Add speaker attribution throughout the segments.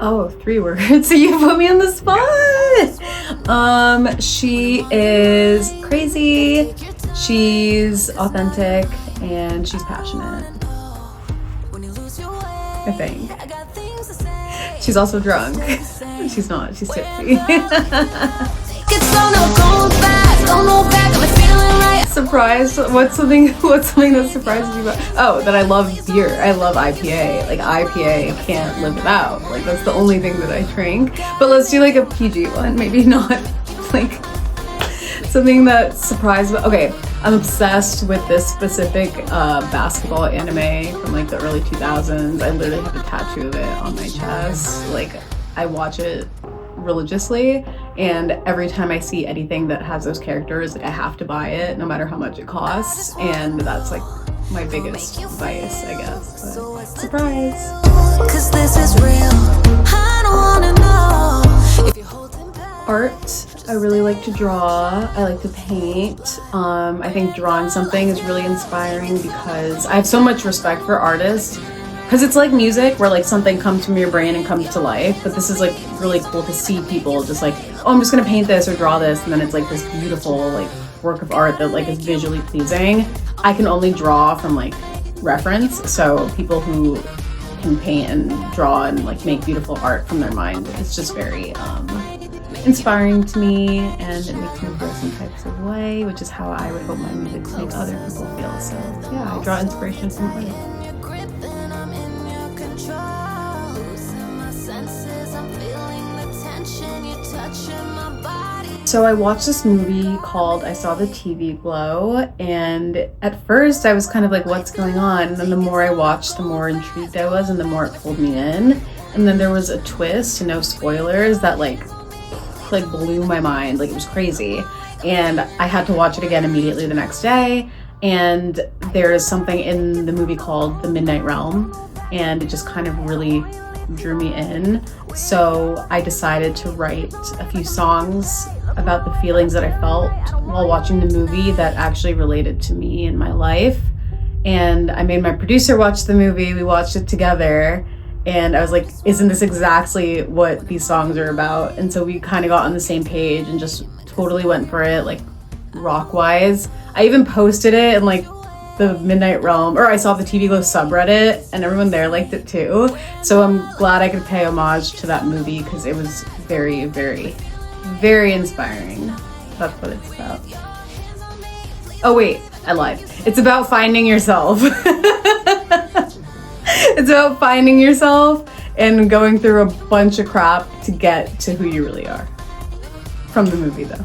Speaker 1: Oh, 3 words. So you put me on the spot. She is crazy, she's authentic, and she's passionate. I think. She's also drunk. She's not, she's tipsy. Surprised? What's something that surprises you about? Oh, that I love beer. I love IPA. Like IPA, I can't live without. Like that's the only thing that I drink. But let's do like a PG one. Maybe not like something that surprised. Okay, I'm obsessed with this specific basketball anime from like the early 2000s. I literally have a tattoo of it on my chest. Like I watch it religiously, and every time I see anything that has those characters, like I have to buy it no matter how much it costs, and that's like my biggest vice, I guess. But surprise. 'Cause this is real. I don't wanna know if you're holding back. Art. I really like to draw. I like to paint. I think drawing something is really inspiring because I have so much respect for artists. Because it's like music where like something comes from your brain and comes to life, but this is like really cool to see people just like, oh, I'm just gonna paint this or draw this, and then it's like this beautiful like work of art that like is visually pleasing. I can only draw from like reference, so people who can paint and draw and like make beautiful art from their mind, it's just very inspiring to me, and it makes me feel some types of way, which is how I would hope my music makes other people feel. So yeah, I draw inspiration from art. So I watched this movie called I Saw the TV Glow, and at first I was kind of like, what's going on? And then the more I watched, the more intrigued I was, and the more it pulled me in. And then there was a twist, no spoilers, that like blew my mind. Like it was crazy. And I had to watch it again immediately the next day. And there's something in the movie called The Midnight Realm, and it just kind of really drew me in. So I decided to write a few songs about the feelings that I felt while watching the movie that actually related to me in my life. And I made my producer watch the movie. We watched it together, and I was like, isn't this exactly what these songs are about? And so we kind of got on the same page and just totally went for it, like rock wise. I even posted it in like the Midnight Realm, or I Saw the TV Glow subreddit, and everyone there liked it too. So I'm glad I could pay homage to that movie because it was very, very, very inspiring. That's what it's about. Oh wait, I lied. It's about finding yourself. It's about finding yourself and going through a bunch of crap to get to who you really are. From the movie though.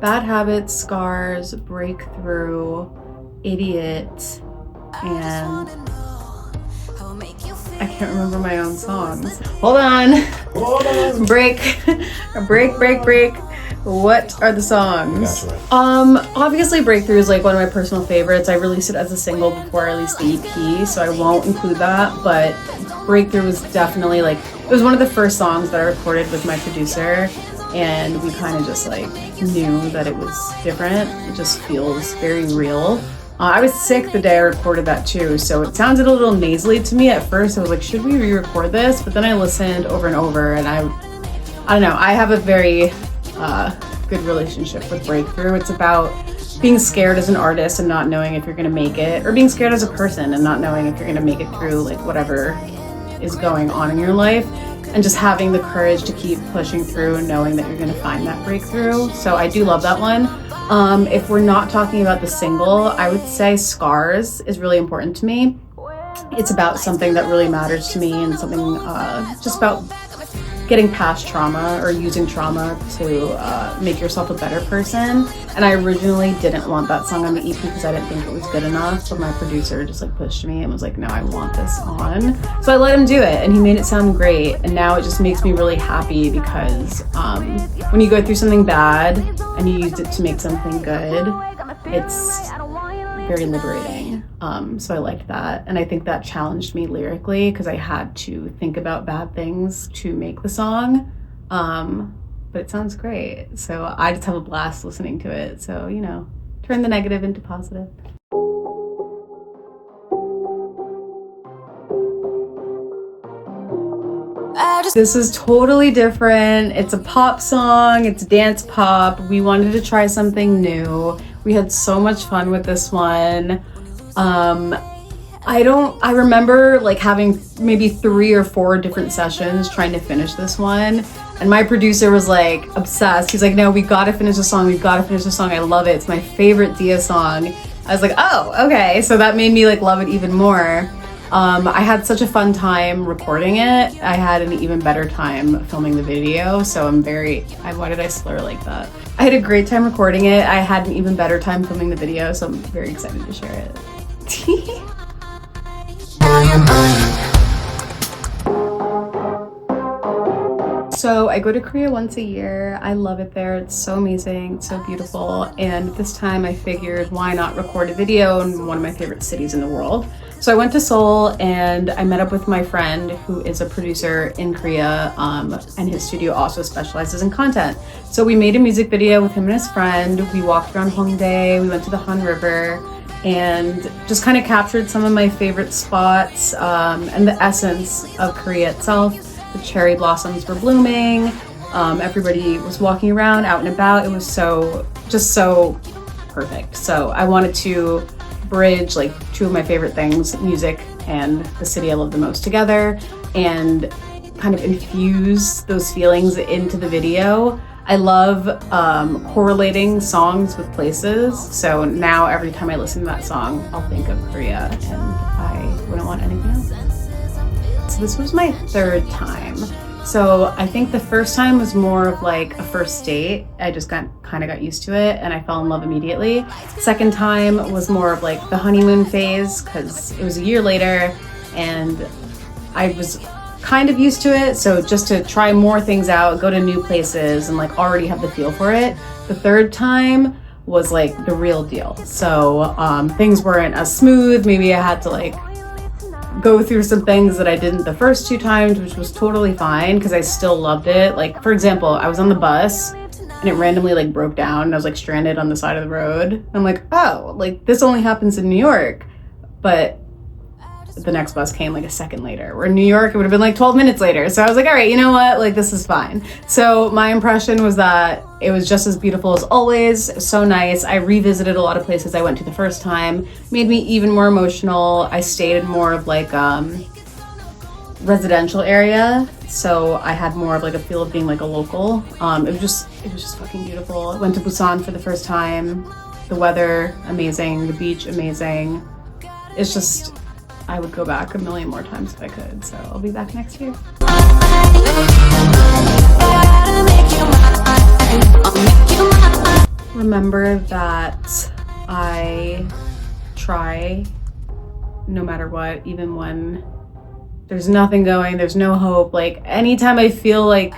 Speaker 1: Bad habits, scars, breakthrough, idiot, and I can't remember my own songs. Hold on. Break. What are the songs? Obviously Breakthrough is like one of my personal favorites. I released it as a single before I released the EP, so I won't include that, but Breakthrough was definitely like, it was one of the first songs that I recorded with my producer, and we kind of just like knew that it was different. It just feels very real. I was sick the day I recorded that too, so it sounded a little nasally to me at first. I was like, should we re-record this? But then I listened over and over, and I don't know, I have a very good relationship with Breakthrough. It's about being scared as an artist and not knowing if you're gonna make it, or being scared as a person and not knowing if you're gonna make it through like whatever is going on in your life, and just having the courage to keep pushing through and knowing that you're gonna find that breakthrough. So I do love that one. If we're not talking about the single, I would say Scars is really important to me. It's about something that really matters to me, and something just about getting past trauma or using trauma to make yourself a better person. And I originally didn't want that song on the EP because I didn't think it was good enough, but my producer just like pushed me and was like, no, I want this on. So I let him do it, and he made it sound great. And now it just makes me really happy because when you go through something bad and you used it to make something good, it's very liberating. So I liked that, and I think that challenged me lyrically because I had to think about bad things to make the song. but it sounds great. So I just have a blast listening to it. So, you know, turn the negative into positive. This is totally different. It's a pop song, it's dance pop. We wanted to try something new. We had so much fun with this one. I remember like having maybe 3 or 4 different sessions trying to finish this one. And my producer was like obsessed. He's like, no, we gotta finish the song. We've gotta finish the song. I love it. It's my favorite Dia song. I was like, oh, okay. So that made me like love it even more. I had such a fun time recording it. I had an even better time filming the video. So why did I slur like that? I had a great time recording it. I had an even better time filming the video. So I'm very excited to share it. So I go to Korea once a year. I love it there. It's so amazing, it's so beautiful. And this time I figured, why not record a video in one of my favorite cities in the world? So I went to Seoul and I met up with my friend who is a producer in Korea, and his studio also specializes in content. So we made a music video with him and his friend. We walked around Hongdae, we went to the Han River, and just kind of captured some of my favorite spots and the essence of Korea itself. The cherry blossoms were blooming. Everybody was walking around, out and about. It was just so perfect. So I wanted to bridge like 2 of my favorite things, music and the city I love the most together, and kind of infuse those feelings into the video. I love correlating songs with places. So now every time I listen to that song, I'll think of Korea and I wouldn't want anything else. So this was my 3rd time. So I think the first time was more of like a first date. I just kind of got used to it and I fell in love immediately. Second time was more of like the honeymoon phase because it was a year later and I was kind of used to it. So just to try more things out, go to new places and like already have the feel for it. The 3rd time was like the real deal. So things weren't as smooth. Maybe I had to like go through some things that I didn't the first 2 times, which was totally fine because I still loved it. Like, for example, I was on the bus and it randomly like broke down and I was like stranded on the side of the road. I'm like, oh, like this only happens in New York. But the next bus came like a second later. Where in New York, it would have been like 12 minutes later. So I was like, all right, you know what? Like, this is fine. So my impression was that it was just as beautiful as always. So nice. I revisited a lot of places I went to the first time. Made me even more emotional. I stayed in more of like residential area. So I had more of like a feel of being like a local. It was just fucking beautiful. I went to Busan for the first time. The weather, amazing. The beach, amazing. It's just, I would go back a million more times if I could, so I'll be back next year. Remember that I try no matter what, even when there's nothing going, there's no hope. Like anytime I feel like,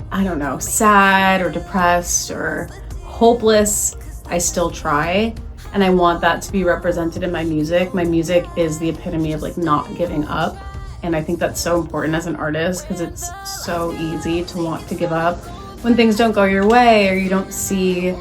Speaker 1: I don't know, sad or depressed or hopeless, I still try. And I want that to be represented in my music. My music is the epitome of like not giving up. And I think that's so important as an artist because it's so easy to want to give up when things don't go your way or you don't see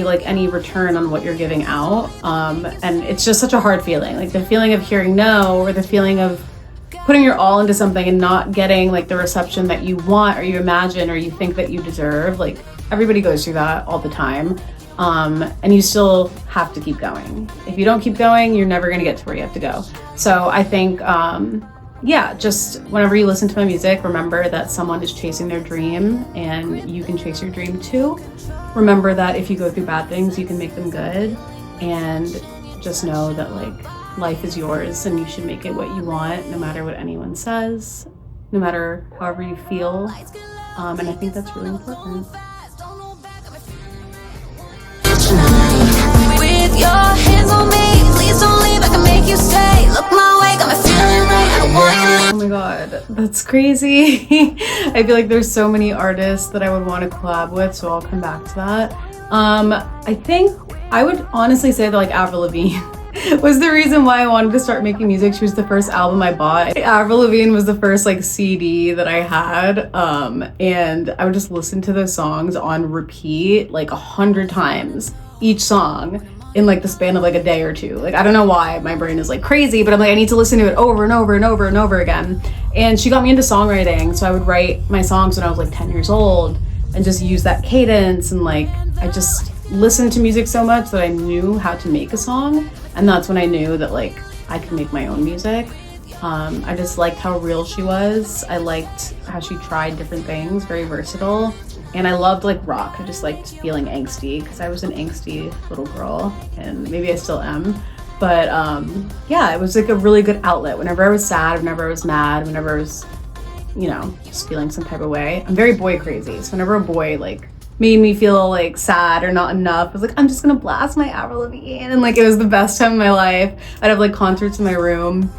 Speaker 1: like any return on what you're giving out. And it's just such a hard feeling. Like the feeling of hearing no, or the feeling of putting your all into something and not getting like the reception that you want or you imagine or you think that you deserve. Like everybody goes through that all the time. And you still have to keep going. If you don't keep going, you're never gonna get to where you have to go. So I think, yeah, just whenever you listen to my music, remember that someone is chasing their dream and you can chase your dream too. Remember that if you go through bad things, you can make them good. And just know that like life is yours and you should make it what you want, no matter what anyone says, no matter however you feel. And I think that's really important. Your hands on me, please don't leave, I can make you stay. Look my way, got me feeling right, I don't want you. Oh my god, that's crazy. I feel like there's so many artists that I would want to collab with, so I'll come back to that. I think I would honestly say that like Avril Lavigne. was the reason why I wanted to start making music. She was the first album I bought. Avril Lavigne was the first like CD that I had, and I would just listen to those songs on repeat like 100 times each song in like the span of like a day or two. Like, I don't know why my brain is like crazy, but I'm like, I need to listen to it over and over and over and over again. And she got me into songwriting, so I would write my songs when I was like 10 years old and just use that cadence, and like I just listened to music so much that I knew how to make a song, and that's when I knew that like I could make my own music. I just liked how real she was. I liked how she tried different things, very versatile. And I loved like rock. I just liked feeling angsty because I was an angsty little girl, and maybe I still am. But yeah, it was like a really good outlet. Whenever I was sad, whenever I was mad, whenever I was, you know, just feeling some type of way. I'm very boy crazy. So whenever a boy like made me feel like sad or not enough, I was like, I'm just gonna blast my Avril Lavigne. And like, it was the best time of my life. I'd have like concerts in my room.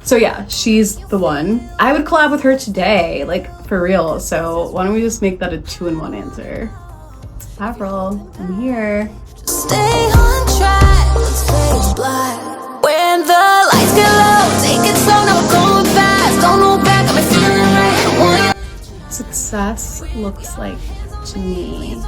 Speaker 1: So yeah, she's the one. I would collab with her today, like for real. So why don't we just make that a 2-in-1 answer? Avril, I'm here.
Speaker 2: Stay on track, let's fade black. When the lights get low, take it slow, now we're going fast. Don't look back, I'm feeling right.
Speaker 1: Success looks like, to me,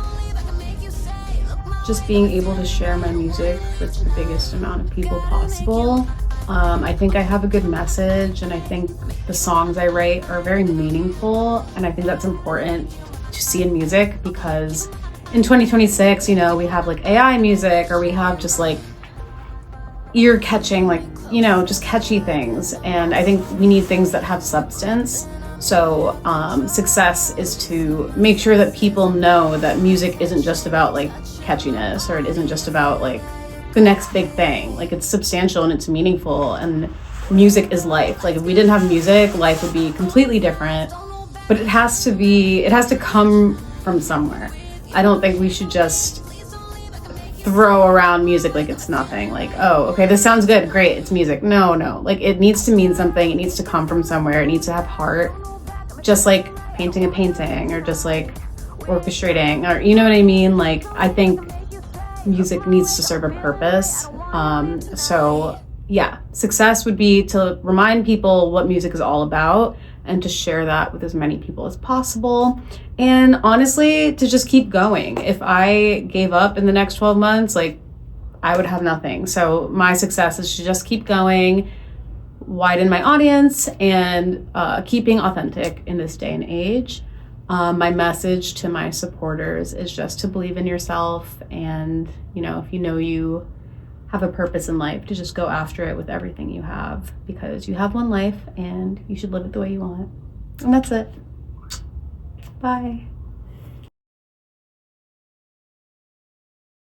Speaker 1: just being able to share my music with the biggest amount of people possible. I think I have a good message, and I think the songs I write are very meaningful, and I think that's important to see in music, because in 2026, you know, we have like AI music, or we have just like ear catching, like, you know, just catchy things, and I think we need things that have substance. So success is to make sure that people know that music isn't just about like catchiness, or it isn't just about like the next big thing. Like, it's substantial and it's meaningful, and music is life. Like, if we didn't have music, life would be completely different. But it has to come from somewhere. I don't think we should just throw around music like it's nothing. Like, oh, okay, this sounds good, great, it's music. No, like, it needs to mean something. It needs to come from somewhere. It needs to have heart, just like painting a painting, or just like orchestrating, or, you know what I mean? Like, I think music needs to serve a purpose. So yeah, success would be to remind people what music is all about, and to share that with as many people as possible. And honestly, to just keep going. If I gave up in the next 12 months, like, I would have nothing. So my success is to just keep going, widen my audience, and keeping authentic in this day and age. My message to my supporters is just to believe in yourself, and, you know, if you know you have a purpose in life, to just go after it with everything you have, because you have one life and you should live it the way you want. And that's it. Bye.